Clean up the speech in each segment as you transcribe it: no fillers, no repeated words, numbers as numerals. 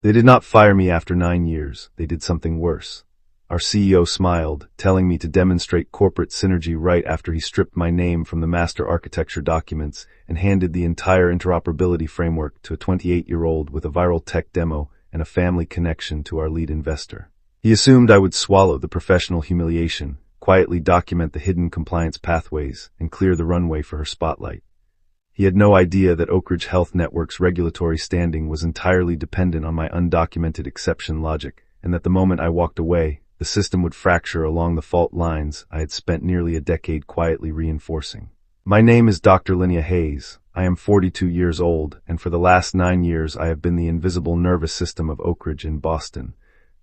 They did not fire me after 9 years. They did something worse. Our CEO smiled, telling me to demonstrate corporate synergy right after he stripped my name from the master architecture documents and handed the entire interoperability framework to a 28-year-old with a viral tech demo and a family connection to our lead investor. He assumed I would swallow the professional humiliation, quietly document the hidden compliance pathways, and clear the runway for her spotlight. He had no idea that Oak Ridge Health Network's regulatory standing was entirely dependent on my undocumented exception logic, and that the moment I walked away, the system would fracture along the fault lines I had spent nearly a decade quietly reinforcing. My name is Dr. Linnea Hayes. I am 42 years old, and for the last 9 years I have been the invisible nervous system of Oak Ridge in Boston.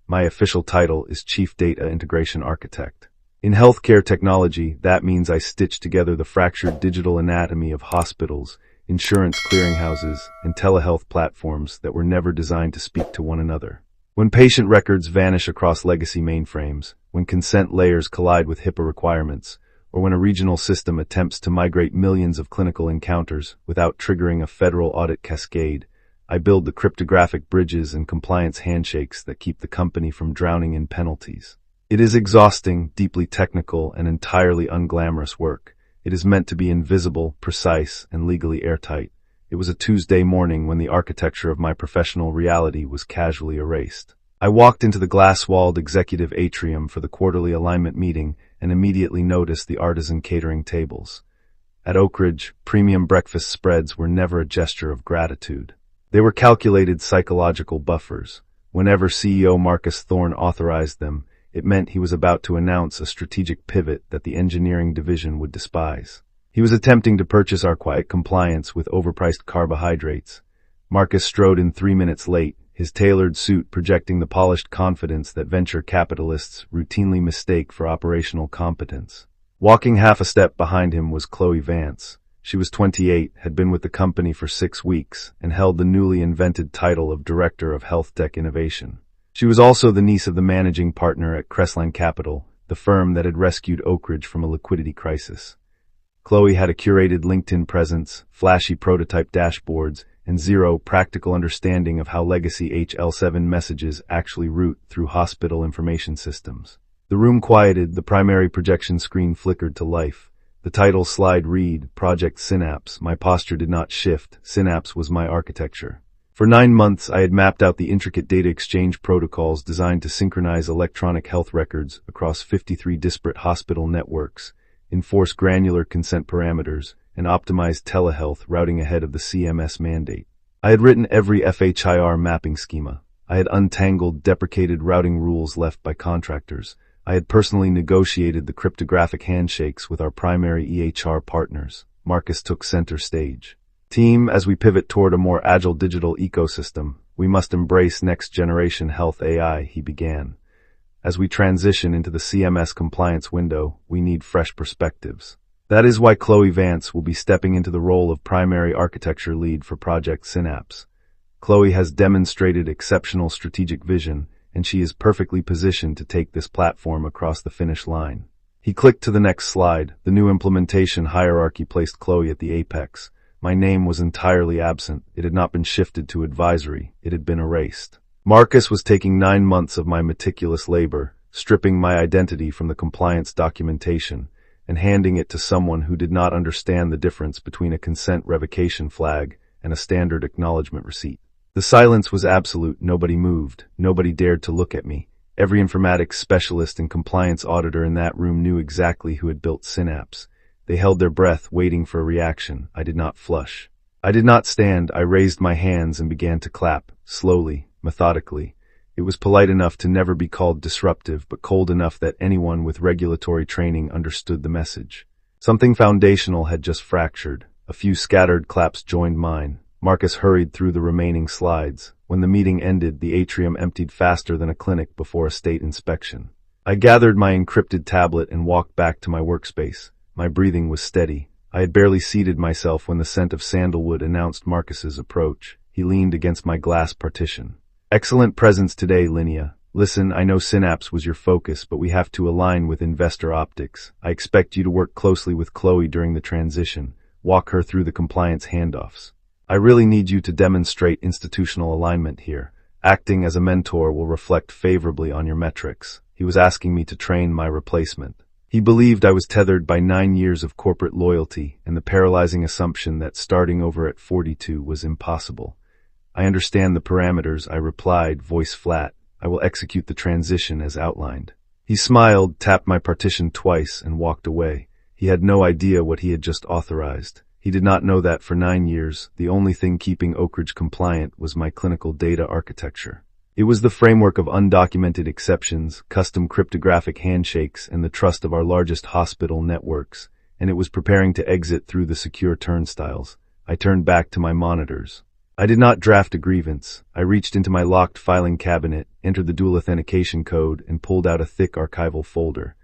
My official title is Chief Data Integration Architect. In healthcare technology, that means I stitch together the fractured digital anatomy of hospitals, insurance clearinghouses, and telehealth platforms that were never designed to speak to one another. When patient records vanish across legacy mainframes, when consent layers collide with HIPAA requirements, or when a regional system attempts to migrate millions of clinical encounters without triggering a federal audit cascade, I build the cryptographic bridges and compliance handshakes that keep the company from drowning in penalties. It is exhausting, deeply technical, and entirely unglamorous work. It is meant to be invisible, precise, and legally airtight. It was a Tuesday morning when the architecture of my professional reality was casually erased. I walked into the glass-walled executive atrium for the quarterly alignment meeting and immediately noticed the artisan catering tables. At Oak Ridge, premium breakfast spreads were never a gesture of gratitude. They were calculated psychological buffers. Whenever CEO Marcus Thorne authorized them, it meant he was about to announce a strategic pivot that the engineering division would despise. He was attempting to purchase our quiet compliance with overpriced carbohydrates. Marcus strode in 3 minutes late, his tailored suit projecting the polished confidence that venture capitalists routinely mistake for operational competence. Walking half a step behind him was Chloe Vance. She was 28, had been with the company for 6 weeks, and held the newly invented title of Director of Health Tech Innovation. She was also the niece of the managing partner at Crestline Capital, the firm that had rescued Oak Ridge from a liquidity crisis. Chloe had a curated LinkedIn presence, flashy prototype dashboards, and zero practical understanding of how legacy HL7 messages actually route through hospital information systems. The room quieted, the primary projection screen flickered to life. The title slide read, Project Synapse. My posture did not shift. Synapse was my architecture. For 9 months, I had mapped out the intricate data exchange protocols designed to synchronize electronic health records across 53 disparate hospital networks, enforce granular consent parameters, and optimize telehealth routing ahead of the CMS mandate. I had written every FHIR mapping schema. I had untangled deprecated routing rules left by contractors. I had personally negotiated the cryptographic handshakes with our primary EHR partners. Marcus took center stage. Team, as we pivot toward a more agile digital ecosystem, we must embrace next-generation health AI, he began. As we transition into the CMS compliance window, we need fresh perspectives. That is why Chloe Vance will be stepping into the role of primary architecture lead for Project Synapse. Chloe has demonstrated exceptional strategic vision, and she is perfectly positioned to take this platform across the finish line. He clicked to the next slide. The new implementation hierarchy placed Chloe at the apex. My name was entirely absent. It had not been shifted to advisory. It had been erased. Marcus was taking 9 months of my meticulous labor, stripping my identity from the compliance documentation, and handing it to someone who did not understand the difference between a consent revocation flag and a standard acknowledgement receipt. The silence was absolute. Nobody moved. Nobody dared to look at me. Every informatics specialist and compliance auditor in that room knew exactly who had built Synapse. They held their breath, waiting for a reaction. I did not flush. I did not stand. I raised my hands and began to clap, slowly, methodically. It was polite enough to never be called disruptive, but cold enough that anyone with regulatory training understood the message. Something foundational had just fractured. A few scattered claps joined mine. Marcus hurried through the remaining slides. When the meeting ended, the atrium emptied faster than a clinic before a state inspection. I gathered my encrypted tablet and walked back to my workspace. My breathing was steady. I had barely seated myself when the scent of sandalwood announced Marcus's approach. He leaned against my glass partition. Excellent presence today, Linnea. Listen, I know Synapse was your focus, but we have to align with investor optics. I expect you to work closely with Chloe during the transition. Walk her through the compliance handoffs. I really need you to demonstrate institutional alignment here. Acting as a mentor will reflect favorably on your metrics. He was asking me to train my replacement. He believed I was tethered by 9 years of corporate loyalty and the paralyzing assumption that starting over at 42 was impossible. I understand the parameters, I replied, voice flat. I will execute the transition as outlined. He smiled, tapped my partition twice, and walked away. He had no idea what he had just authorized. He did not know that for 9 years, the only thing keeping Oak Ridge compliant was my clinical data architecture. It was the framework of undocumented exceptions, custom cryptographic handshakes, and the trust of our largest hospital networks, and it was preparing to exit through the secure turnstiles. I turned back to my monitors. I did not draft a grievance. I reached into my locked filing cabinet, entered the dual authentication code, and pulled out a thick archival folder.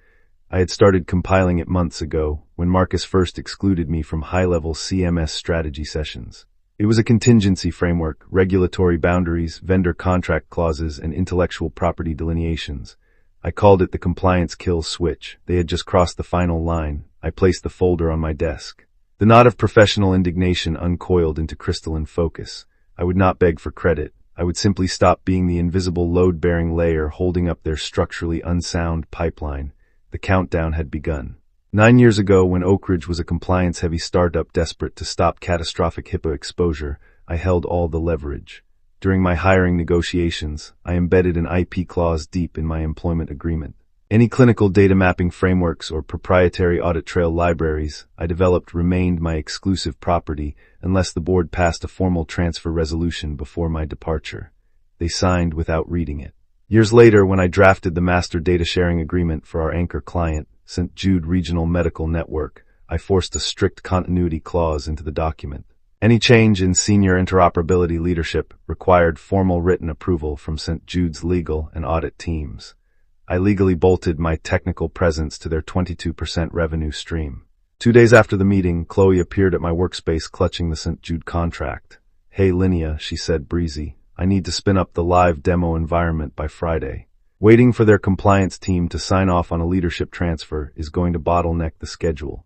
I had started compiling it months ago, when Marcus first excluded me from high-level CMS strategy sessions. It was a contingency framework, regulatory boundaries, vendor contract clauses, and intellectual property delineations. I called it the compliance kill switch. They had just crossed the final line. I placed the folder on my desk. The knot of professional indignation uncoiled into crystalline focus. I would not beg for credit. I would simply stop being the invisible load-bearing layer holding up their structurally unsound pipeline. The countdown had begun. 9 years ago, when Oak Ridge was a compliance-heavy startup desperate to stop catastrophic HIPAA exposure, I held all the leverage. During my hiring negotiations, I embedded an IP clause deep in my employment agreement. Any clinical data mapping frameworks or proprietary audit trail libraries I developed remained my exclusive property unless the board passed a formal transfer resolution before my departure. They signed without reading it. Years later, when I drafted the master data sharing agreement for our anchor client, St. Jude Regional Medical Network, I forced a strict continuity clause into the document. Any change in senior interoperability leadership required formal written approval from St. Jude's legal and audit teams. I legally bolted my technical presence to their 22% revenue stream. 2 days after the meeting, Chloe appeared at my workspace clutching the St. Jude contract. "Hey, Linnea," she said, breezy. "I need to spin up the live demo environment by Friday. Waiting for their compliance team to sign off on a leadership transfer is going to bottleneck the schedule.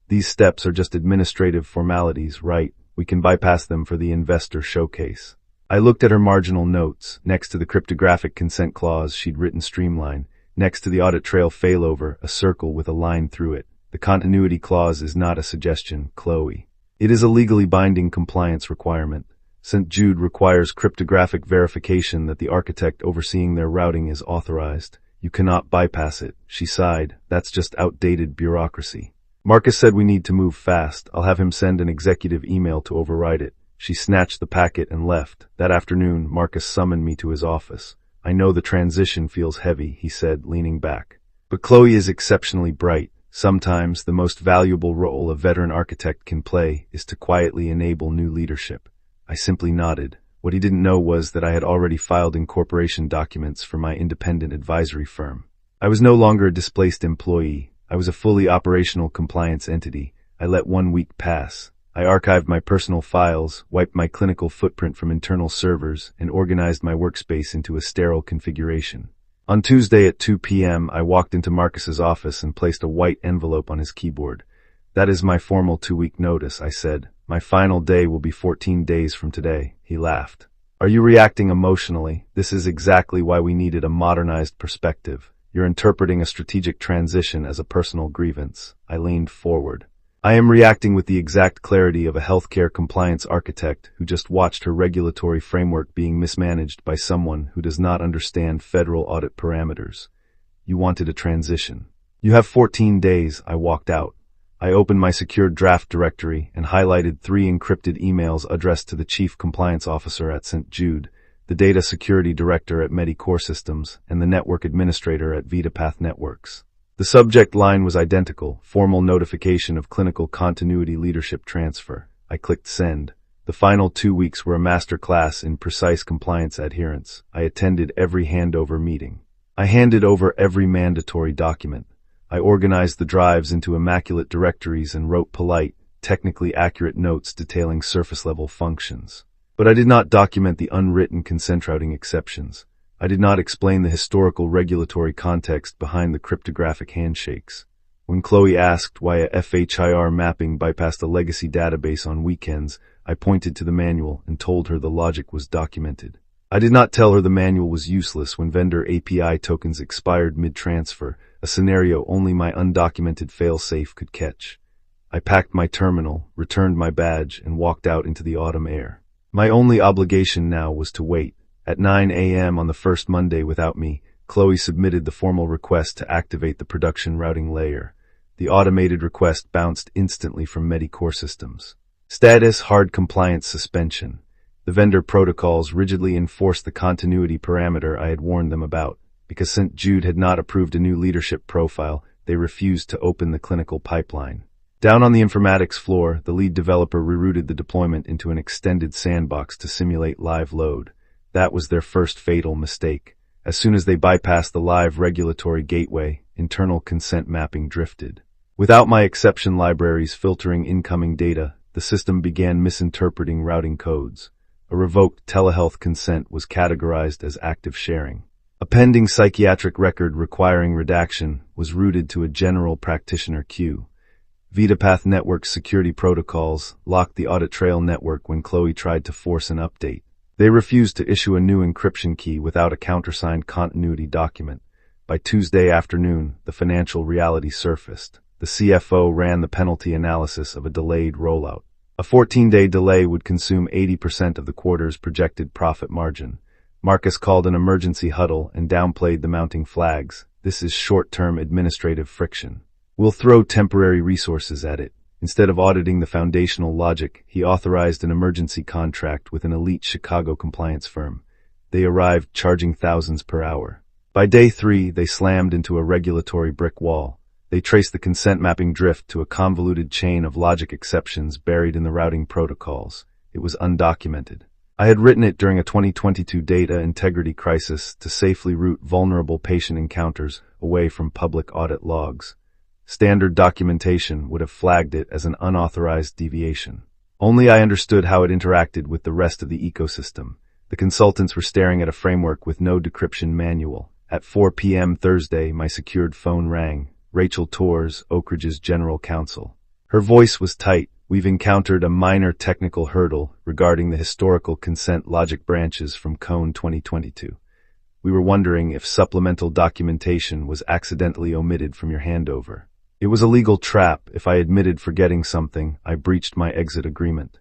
These steps are just administrative formalities, right? We can bypass them for the investor showcase." I looked at her marginal notes. Next to the cryptographic consent clause, she'd written streamline. Next to the audit trail failover, a circle with a line through it. The continuity clause is not a suggestion, Chloe. It is a legally binding compliance requirement. St. Jude requires cryptographic verification that the architect overseeing their routing is authorized. You cannot bypass it. She sighed. That's just outdated bureaucracy. Marcus said we need to move fast. I'll have him send an executive email to override it. She snatched the packet and left. That afternoon, Marcus summoned me to his office. "I know the transition feels heavy," he said, leaning back. "But Chloe is exceptionally bright. Sometimes the most valuable role a veteran architect can play is to quietly enable new leadership." I simply nodded. What he didn't know was that I had already filed incorporation documents for my independent advisory firm. I was no longer a displaced employee. I was a fully operational compliance entity. I let 1 week pass. I archived my personal files, wiped my clinical footprint from internal servers, and organized my workspace into a sterile configuration. On Tuesday at 2 p.m., I walked into Marcus's office and placed a white envelope on his keyboard. "That is my formal 2-week notice," I said. "My final day will be 14 days from today." He laughed. "Are you reacting emotionally? This is exactly why we needed a modernized perspective. You're interpreting a strategic transition as a personal grievance." I leaned forward. "I am reacting with the exact clarity of a healthcare compliance architect who just watched her regulatory framework being mismanaged by someone who does not understand federal audit parameters. You wanted a transition. You have 14 days." I walked out. I opened my secured draft directory and highlighted 3 encrypted emails addressed to the Chief Compliance Officer at St. Jude, the Data Security Director at MediCore Systems, and the Network Administrator at VitaPath Networks. The subject line was identical: formal notification of clinical continuity leadership transfer. I clicked send. The final 2 weeks were a master class in precise compliance adherence. I attended every handover meeting. I handed over every mandatory document. I organized the drives into immaculate directories and wrote polite, technically accurate notes detailing surface-level functions. But I did not document the unwritten consent routing exceptions. I did not explain the historical regulatory context behind the cryptographic handshakes. When Chloe asked why a FHIR mapping bypassed a legacy database on weekends, I pointed to the manual and told her the logic was documented. I did not tell her the manual was useless when vendor API tokens expired mid-transfer, a scenario only my undocumented failsafe could catch. I packed my terminal, returned my badge, and walked out into the autumn air. My only obligation now was to wait. At 9 a.m. on the first Monday without me, Chloe submitted the formal request to activate the production routing layer. The automated request bounced instantly from Medicore systems. Status: hard compliance suspension. The vendor protocols rigidly enforced the continuity parameter I had warned them about. Because St. Jude had not approved a new leadership profile, they refused to open the clinical pipeline. Down on the informatics floor, the lead developer rerouted the deployment into an extended sandbox to simulate live load. That was their first fatal mistake. As soon as they bypassed the live regulatory gateway, internal consent mapping drifted. Without my exception libraries filtering incoming data, the system began misinterpreting routing codes. A revoked telehealth consent was categorized as active sharing. A pending psychiatric record requiring redaction was routed to a general practitioner queue. VitaPath Network's security protocols locked the audit trail network when Chloe tried to force an update. They refused to issue a new encryption key without a countersigned continuity document. By Tuesday afternoon, the financial reality surfaced. The CFO ran the penalty analysis of a delayed rollout. A 14-day delay would consume 80% of the quarter's projected profit margin. Marcus called an emergency huddle and downplayed the mounting flags. This is short-term administrative friction. We'll throw temporary resources at it. Instead of auditing the foundational logic, he authorized an emergency contract with an elite Chicago compliance firm. They arrived charging thousands per hour. By day 3, they slammed into a regulatory brick wall. They traced the consent mapping drift to a convoluted chain of logic exceptions buried in the routing protocols. It was undocumented. I had written it during a 2022 data integrity crisis to safely route vulnerable patient encounters away from public audit logs. Standard documentation would have flagged it as an unauthorized deviation. Only I understood how it interacted with the rest of the ecosystem. The consultants were staring at a framework with no decryption manual. At 4 p.m. Thursday, my secured phone rang. Rachel Torres, Oak Ridge's general counsel. Her voice was tight. We've encountered a minor technical hurdle regarding the historical consent logic branches from Cone 2022. We were wondering if supplemental documentation was accidentally omitted from your handover. It was a legal trap. If I admitted forgetting something, I breached my exit agreement.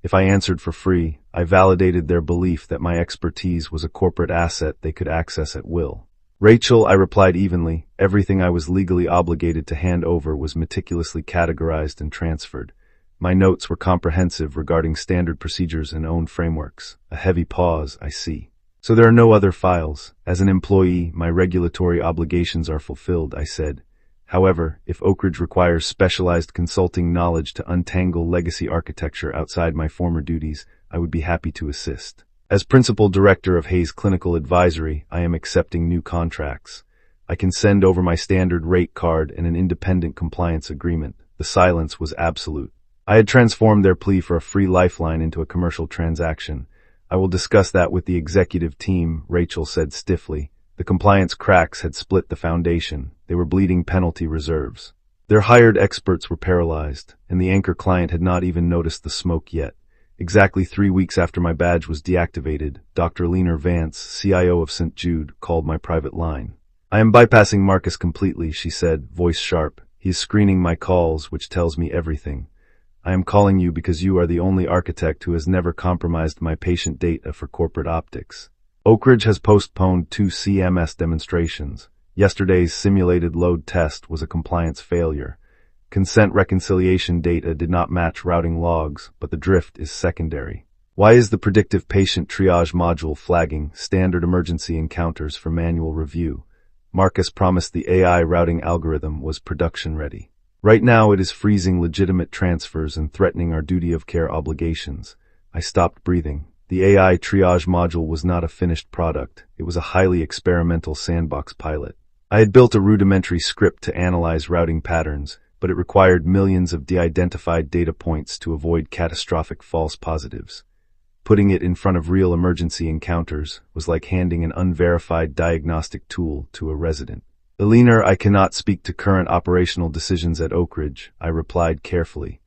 If I answered for free, I validated their belief that my expertise was a corporate asset they could access at will. Rachel, I replied evenly, everything I was legally obligated to hand over was meticulously categorized and transferred. My notes were comprehensive regarding standard procedures and own frameworks. A heavy pause, I see. So there are no other files. As an employee, my regulatory obligations are fulfilled, I said. However, if Oak Ridge requires specialized consulting knowledge to untangle legacy architecture outside my former duties, I would be happy to assist. As Principal Director of Hayes Clinical Advisory, I am accepting new contracts. I can send over my standard rate card and an independent compliance agreement. The silence was absolute. I had transformed their plea for a free lifeline into a commercial transaction. I will discuss that with the executive team, Rachel said stiffly. The compliance cracks had split the foundation. They were bleeding penalty reserves. Their hired experts were paralyzed, and the anchor client had not even noticed the smoke yet. Exactly 3 weeks after my badge was deactivated, Dr. Linnea Vance, CIO of St. Jude, called my private line. I am bypassing Marcus completely, she said, voice sharp. He is screening my calls, which tells me everything. I am calling you because you are the only architect who has never compromised my patient data for corporate optics. Oak Ridge has postponed 2 CMS demonstrations. Yesterday's simulated load test was a compliance failure. Consent reconciliation data did not match routing logs, but the drift is secondary. Why is the predictive patient triage module flagging standard emergency encounters for manual review? Marcus promised the AI routing algorithm was production ready. Right now it is freezing legitimate transfers and threatening our duty of care obligations. I stopped breathing. The AI triage module was not a finished product. It was a highly experimental sandbox pilot. I had built a rudimentary script to analyze routing patterns, but it required millions of de-identified data points to avoid catastrophic false positives. Putting it in front of real emergency encounters was like handing an unverified diagnostic tool to a resident. Linnea, I cannot speak to current operational decisions at Oak Ridge, I replied carefully.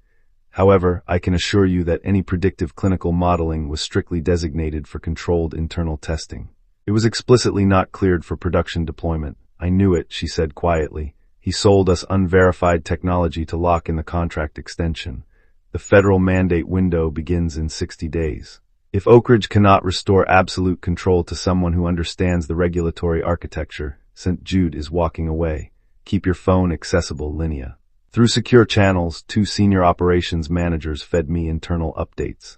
However, I can assure you that any predictive clinical modeling was strictly designated for controlled internal testing. It was explicitly not cleared for production deployment. I knew it, she said quietly. He sold us unverified technology to lock in the contract extension. The federal mandate window begins in 60 days. If Oak Ridge cannot restore absolute control to someone who understands the regulatory architecture, St. Jude is walking away. Keep your phone accessible, Linnea. Through secure channels, 2 senior operations managers fed me internal updates.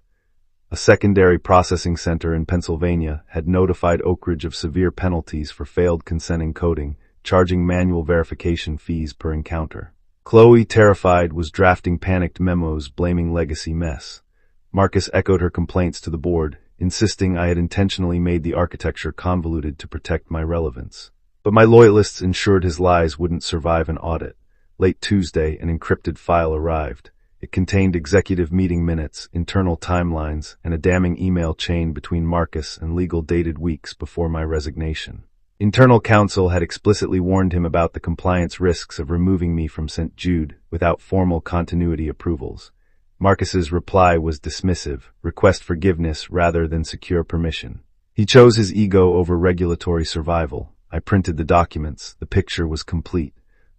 A secondary processing center in Pennsylvania had notified Oak Ridge of severe penalties for failed consenting coding, charging manual verification fees per encounter. Chloe, terrified, was drafting panicked memos blaming legacy mess. Marcus echoed her complaints to the board, insisting I had intentionally made the architecture convoluted to protect my relevance. But my loyalists ensured his lies wouldn't survive an audit. Late Tuesday, an encrypted file arrived. It contained executive meeting minutes, internal timelines, and a damning email chain between Marcus and legal dated weeks before my resignation. Internal counsel had explicitly warned him about the compliance risks of removing me from St. Jude without formal continuity approvals. Marcus's reply was dismissive, request forgiveness rather than secure permission. He chose his ego over regulatory survival. I printed the documents. The picture was complete.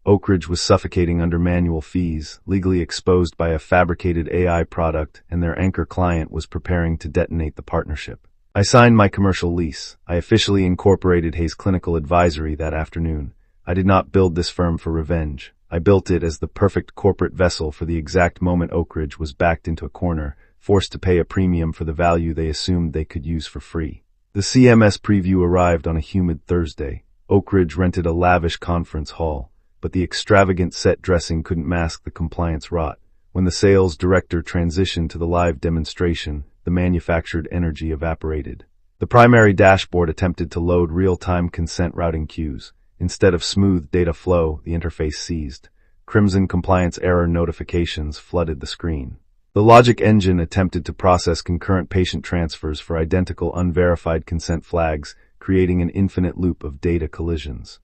Oak Ridge was suffocating under manual fees, legally exposed by a fabricated AI product, and their anchor client was preparing to detonate the partnership. I signed my commercial lease. I officially incorporated Hayes Clinical Advisory that afternoon. I did not build this firm for revenge. I built it as the perfect corporate vessel for the exact moment Oak Ridge was backed into a corner, forced to pay a premium for the value they assumed they could use for free. The CMS preview arrived on a humid Thursday. Oak Ridge rented a lavish conference hall, but the extravagant set dressing couldn't mask the compliance rot. When the sales director transitioned to the live demonstration, the manufactured energy evaporated. The primary dashboard attempted to load real-time consent routing queues. Instead of smooth data flow, the interface seized. Crimson compliance error notifications flooded the screen. The logic engine attempted to process concurrent patient transfers for identical unverified consent flags, creating an infinite loop of data collisions.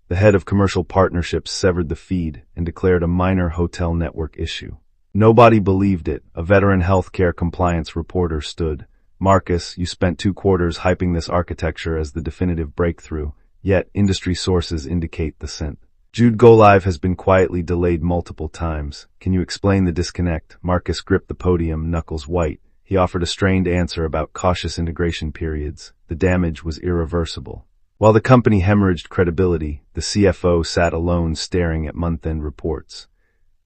The head of commercial partnerships severed the feed and declared a minor hotel network issue. Nobody believed it. A veteran healthcare compliance reporter stood. Marcus, you spent 2 quarters hyping this architecture as the definitive breakthrough, yet industry sources indicate the St. Jude go-live has been quietly delayed multiple times. Can you explain the disconnect? Marcus gripped the podium, knuckles white. He offered a strained answer about cautious integration periods. The damage was irreversible. While the company hemorrhaged credibility, the CFO sat alone staring at month-end reports.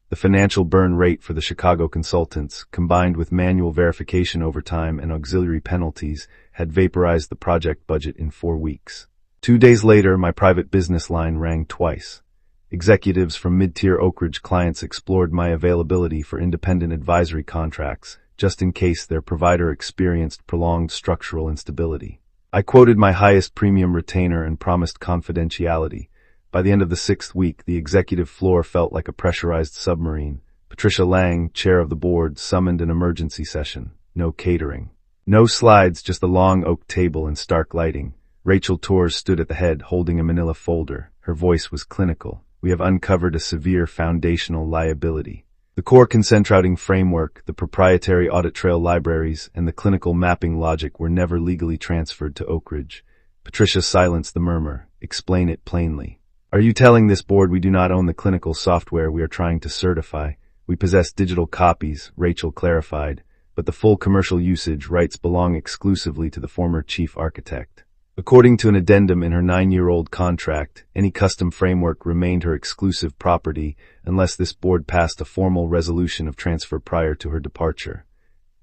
The financial burn rate for the Chicago consultants, combined with manual verification overtime and auxiliary penalties, had vaporized the project budget in 4 weeks. 2 days later, my private business line rang twice. Executives from mid-tier Oak Ridge clients explored my availability for independent advisory contracts, just in case their provider experienced prolonged structural instability. I quoted my highest premium retainer and promised confidentiality. By the end of the 6th week, the executive floor felt like a pressurized submarine. Patricia Lang, chair of the board, summoned an emergency session. No catering. No slides, just a long oak table and stark lighting. Rachel Torres stood at the head, holding a manila folder. Her voice was clinical. We have uncovered a severe foundational liability. The core consent routing framework, the proprietary audit trail libraries, and the clinical mapping logic were never legally transferred to Oak Ridge. Patricia silenced the murmur. Explain it plainly. Are you telling this board we do not own the clinical software we are trying to certify? We possess digital copies, Rachel clarified, but the full commercial usage rights belong exclusively to the former chief architect. According to an addendum in her 9-year-old contract, any custom framework remained her exclusive property unless this board passed a formal resolution of transfer prior to her departure.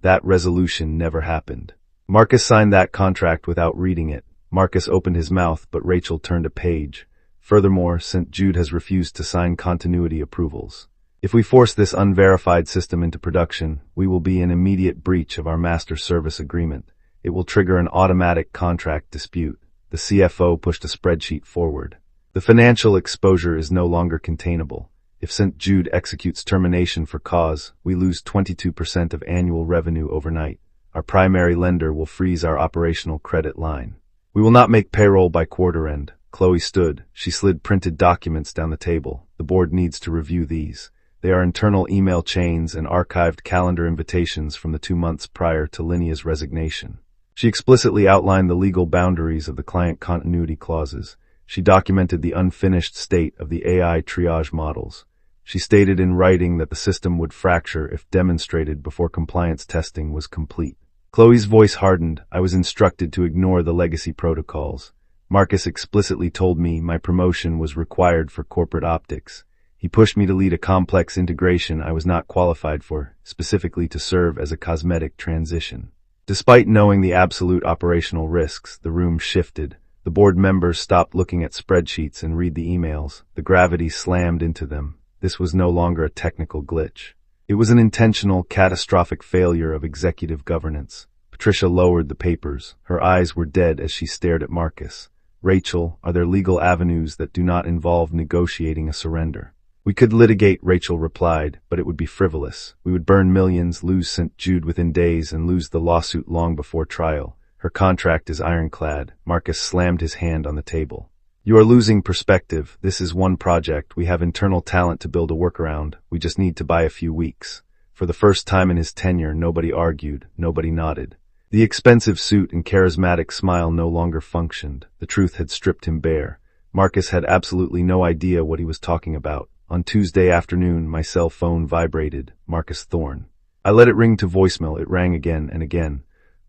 That resolution never happened. Marcus signed that contract without reading it. Marcus opened his mouth, but Rachel turned a page. Furthermore, St. Jude has refused to sign continuity approvals. If we force this unverified system into production, we will be in immediate breach of our master service agreement. It will trigger an automatic contract dispute. The CFO pushed a spreadsheet forward. The financial exposure is no longer containable. If St. Jude executes termination for cause, we lose 22% of annual revenue overnight. Our primary lender will freeze our operational credit line. We will not make payroll by quarter end. Chloe stood. She slid printed documents down the table. The board needs to review these. They are internal email chains and archived calendar invitations from the 2 months prior to Linnea's resignation. She explicitly outlined the legal boundaries of the client continuity clauses. She documented the unfinished state of the AI triage models. She stated in writing that the system would fracture if demonstrated before compliance testing was complete. Chloe's voice hardened. I was instructed to ignore the legacy protocols. Marcus explicitly told me my promotion was required for corporate optics. He pushed me to lead a complex integration I was not qualified for, specifically to serve as a cosmetic transition. Despite knowing the absolute operational risks, the room shifted. The board members stopped looking at spreadsheets and read the emails. The gravity slammed into them. This was no longer a technical glitch. It was an intentional, catastrophic failure of executive governance. Patricia lowered the papers. Her eyes were dead as she stared at Marcus. Rachel, are there legal avenues that do not involve negotiating a surrender? We could litigate, Rachel replied, but it would be frivolous. We would burn millions, lose St. Jude within days, and lose the lawsuit long before trial. Her contract is ironclad. Marcus slammed his hand on the table. You are losing perspective. This is one project. We have internal talent to build a workaround. We just need to buy a few weeks. For the first time in his tenure, nobody argued, nobody nodded. The expensive suit and charismatic smile no longer functioned. The truth had stripped him bare. Marcus had absolutely no idea what he was talking about. On Tuesday afternoon, my cell phone vibrated. Marcus Thorne. I let it ring to voicemail. It rang again and again.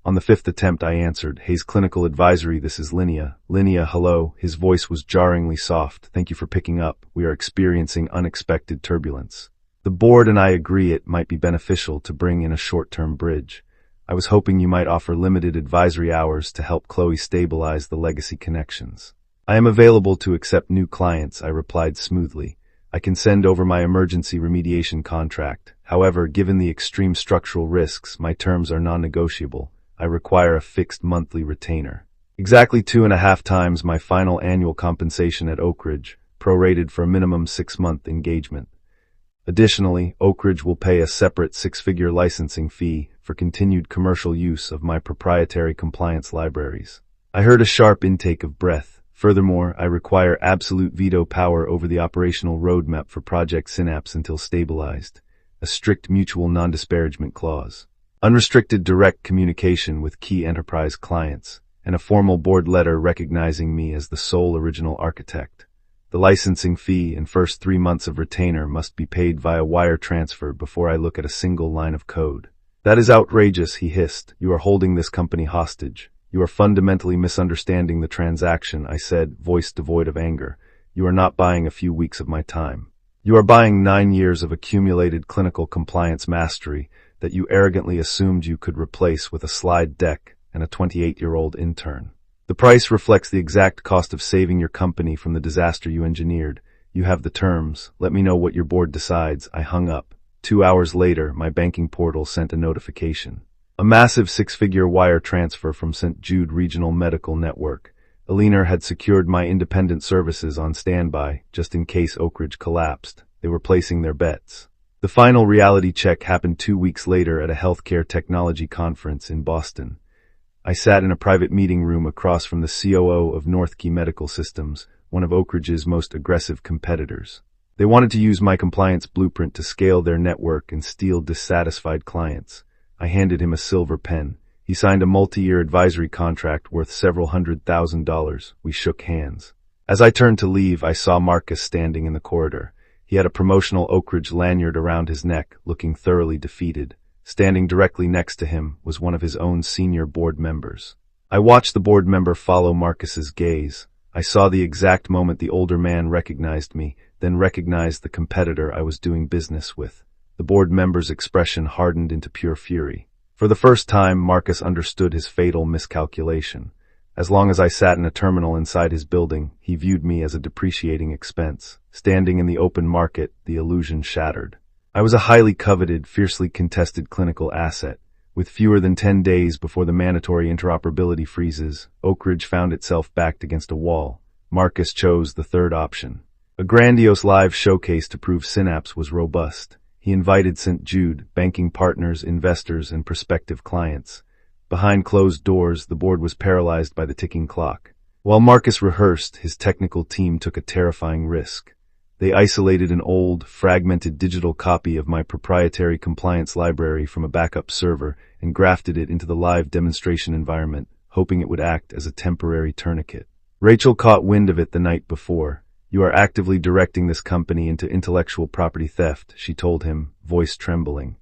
On the 5th attempt, I answered. Hayes Clinical Advisory, this is Linnea. Linnea, hello. His voice was jarringly soft. Thank you for picking up. We are experiencing unexpected turbulence. The board and I agree it might be beneficial to bring in a short-term bridge. I was hoping you might offer limited advisory hours to help Chloe stabilize the legacy connections. I am available to accept new clients, I replied smoothly. I can send over my emergency remediation contract. However, given the extreme structural risks, my terms are non-negotiable. I require a fixed monthly retainer. Exactly 2.5 times my final annual compensation at Oak Ridge, prorated for a minimum 6-month engagement. Additionally, Oak Ridge will pay a separate 6-figure licensing fee for continued commercial use of my proprietary compliance libraries. I heard a sharp intake of breath. Furthermore, I require absolute veto power over the operational roadmap for Project Synapse until stabilized. A strict mutual non-disparagement clause. Unrestricted direct communication with key enterprise clients, and a formal board letter recognizing me as the sole original architect. The licensing fee and first 3 months of retainer must be paid via wire transfer before I look at a single line of code. That is outrageous, he hissed. You are holding this company hostage. You are fundamentally misunderstanding the transaction, I said, voice devoid of anger. You are not buying a few weeks of my time. You are buying 9 years of accumulated clinical compliance mastery that you arrogantly assumed you could replace with a slide deck and a 28-year-old intern. The price reflects the exact cost of saving your company from the disaster you engineered. You have the terms. Let me know what your board decides. I hung up. 2 hours later, my banking portal sent a notification. A massive 6-figure wire transfer from St. Jude Regional Medical Network. Alina had secured my independent services on standby, just in case Oak Ridge collapsed. They were placing their bets. The final reality check happened 2 weeks later at a healthcare technology conference in Boston. I sat in a private meeting room across from the COO of Northkey Medical Systems, one of Oak Ridge's most aggressive competitors. They wanted to use my compliance blueprint to scale their network and steal dissatisfied clients. I handed him a silver pen. He signed a multi-year advisory contract worth several $100,000. We shook hands. As I turned to leave, I saw Marcus standing in the corridor. He had a promotional Oak Ridge lanyard around his neck, looking thoroughly defeated. Standing directly next to him was one of his own senior board members. I watched the board member follow Marcus's gaze. I saw the exact moment the older man recognized me, then recognized the competitor I was doing business with. The board member's expression hardened into pure fury. For the first time, Marcus understood his fatal miscalculation. As long as I sat in a terminal inside his building, he viewed me as a depreciating expense. Standing in the open market, the illusion shattered. I was a highly coveted, fiercely contested clinical asset. With fewer than 10 days before the mandatory interoperability freezes, Oak Ridge found itself backed against a wall. Marcus chose the third option. A grandiose live showcase to prove Synapse was robust. He invited St. Jude, banking partners, investors, and prospective clients. Behind closed doors, the board was paralyzed by the ticking clock. While Marcus rehearsed, his technical team took a terrifying risk. They isolated an old, fragmented digital copy of my proprietary compliance library from a backup server and grafted it into the live demonstration environment, hoping it would act as a temporary tourniquet. Rachel caught wind of it the night before. "You are actively directing this company into intellectual property theft," she told him, voice trembling.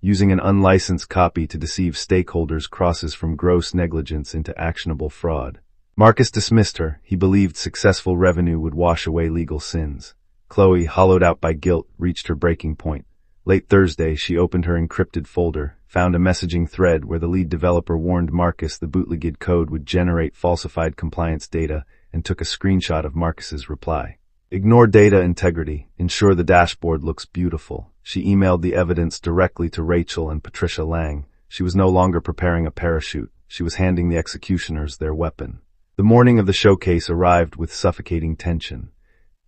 "Using an unlicensed copy to deceive stakeholders crosses from gross negligence into actionable fraud." Marcus dismissed her. He believed successful revenue would wash away legal sins. Chloe, hollowed out by guilt, reached her breaking point. Late Thursday, she opened her encrypted folder, found a messaging thread where the lead developer warned Marcus the bootlegged code would generate falsified compliance data, and took a screenshot of Marcus's reply. "Ignore data integrity. Ensure the dashboard looks beautiful." She emailed the evidence directly to Rachel and Patricia Lang. She was no longer preparing a parachute. She was handing the executioners their weapon. The morning of the showcase arrived with suffocating tension.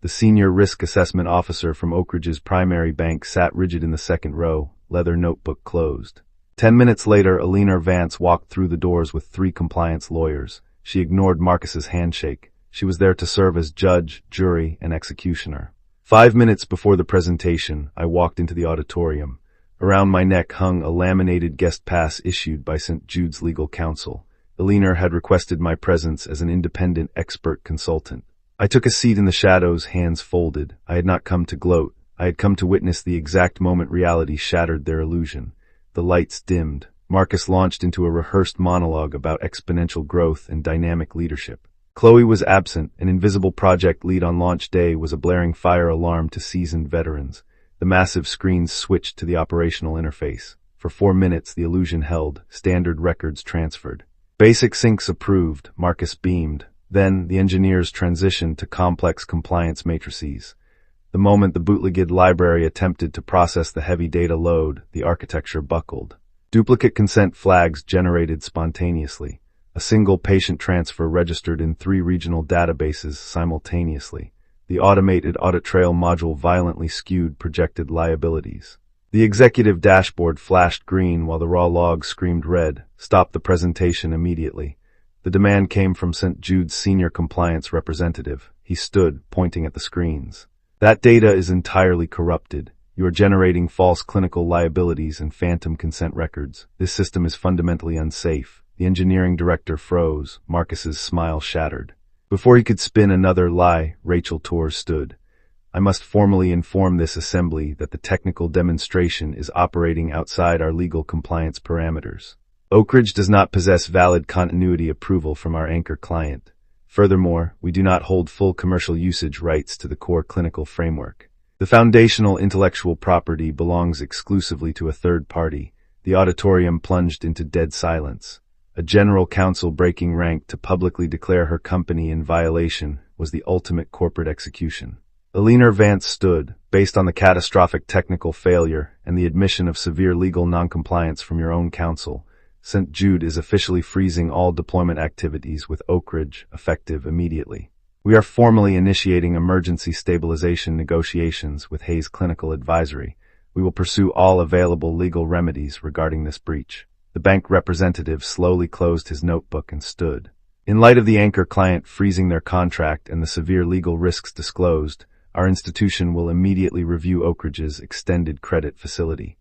The senior risk assessment officer from Oak Ridge's primary bank sat rigid in the second row, leather notebook closed. 10 minutes later, Linnea Vance walked through the doors with 3 compliance lawyers. She ignored Marcus's handshake. She was there to serve as judge, jury, and executioner. 5 minutes before the presentation, I walked into the auditorium. Around my neck hung a laminated guest pass issued by St. Jude's legal counsel. Linnea had requested my presence as an independent expert consultant. I took a seat in the shadows, hands folded. I had not come to gloat. I had come to witness the exact moment reality shattered their illusion. The lights dimmed. Marcus launched into a rehearsed monologue about exponential growth and dynamic leadership. Chloe was absent. An invisible project lead on launch day was a blaring fire alarm to seasoned veterans. The massive screens switched to the operational interface. For 4 minutes, the illusion held. Standard records transferred. Basic syncs approved. Marcus beamed. Then, the engineers transitioned to complex compliance matrices. The moment the bootlegged library attempted to process the heavy data load, the architecture buckled. Duplicate consent flags generated spontaneously. A single patient transfer registered in 3 regional databases simultaneously. The automated audit trail module violently skewed projected liabilities. The executive dashboard flashed green while the raw logs screamed red. "Stop the presentation immediately." The demand came from St. Jude's senior compliance representative. He stood, pointing at the screens. "That data is entirely corrupted. You are generating false clinical liabilities and phantom consent records. This system is fundamentally unsafe." The engineering director froze. Marcus's smile shattered. Before he could spin another lie, Rachel Torres stood. "I must formally inform this assembly that the technical demonstration is operating outside our legal compliance parameters. Oak Ridge does not possess valid continuity approval from our anchor client. Furthermore, we do not hold full commercial usage rights to the core clinical framework. The foundational intellectual property belongs exclusively to a third party." The auditorium plunged into dead silence. A general counsel breaking rank to publicly declare her company in violation was the ultimate corporate execution. Linnea Vance stood. "Based on the catastrophic technical failure and the admission of severe legal noncompliance from your own counsel, St. Jude is officially freezing all deployment activities with Oak Ridge, effective immediately. We are formally initiating emergency stabilization negotiations with Hayes Clinical Advisory. We will pursue all available legal remedies regarding this breach." The bank representative slowly closed his notebook and stood. "In light of the anchor client freezing their contract and the severe legal risks disclosed, our institution will immediately review Oak Ridge's extended credit facility.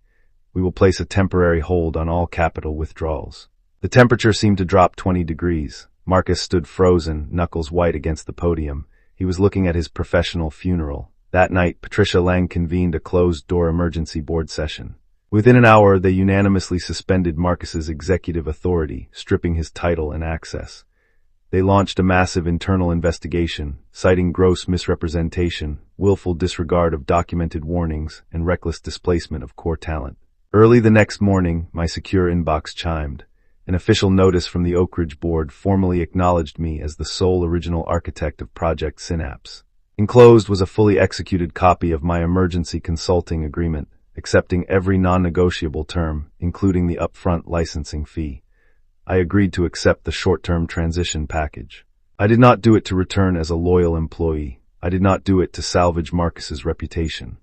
We will place a temporary hold on all capital withdrawals." The temperature seemed to drop 20 degrees. Marcus stood frozen, knuckles white against the podium. He was looking at his professional funeral. That night, Patricia Lang convened a closed-door emergency board session. Within an hour, they unanimously suspended Marcus's executive authority, stripping his title and access. They launched a massive internal investigation, citing gross misrepresentation, willful disregard of documented warnings, and reckless displacement of core talent. Early the next morning, my secure inbox chimed. An official notice from the Oak Ridge board formally acknowledged me as the sole original architect of Project Synapse. Enclosed was a fully executed copy of my emergency consulting agreement, accepting every non-negotiable term, including the upfront licensing fee. I agreed to accept the short-term transition package. I did not do it to return as a loyal employee. I did not do it to salvage Marcus's reputation.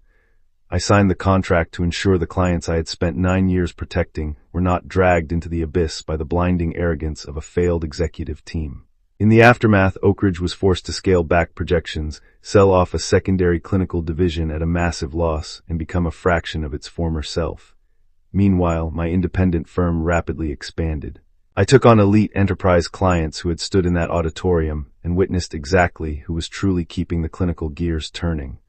I signed the contract to ensure the clients I had spent 9 years protecting were not dragged into the abyss by the blinding arrogance of a failed executive team. In the aftermath, Oak Ridge was forced to scale back projections, sell off a secondary clinical division at a massive loss, and become a fraction of its former self. Meanwhile, my independent firm rapidly expanded. I took on elite enterprise clients who had stood in that auditorium and witnessed exactly who was truly keeping the clinical gears turning.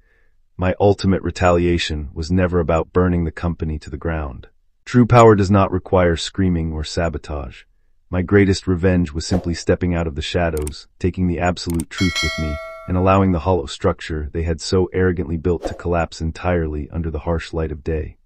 My ultimate retaliation was never about burning the company to the ground. True power does not require screaming or sabotage. My greatest revenge was simply stepping out of the shadows, taking the absolute truth with me, and allowing the hollow structure they had so arrogantly built to collapse entirely under the harsh light of day.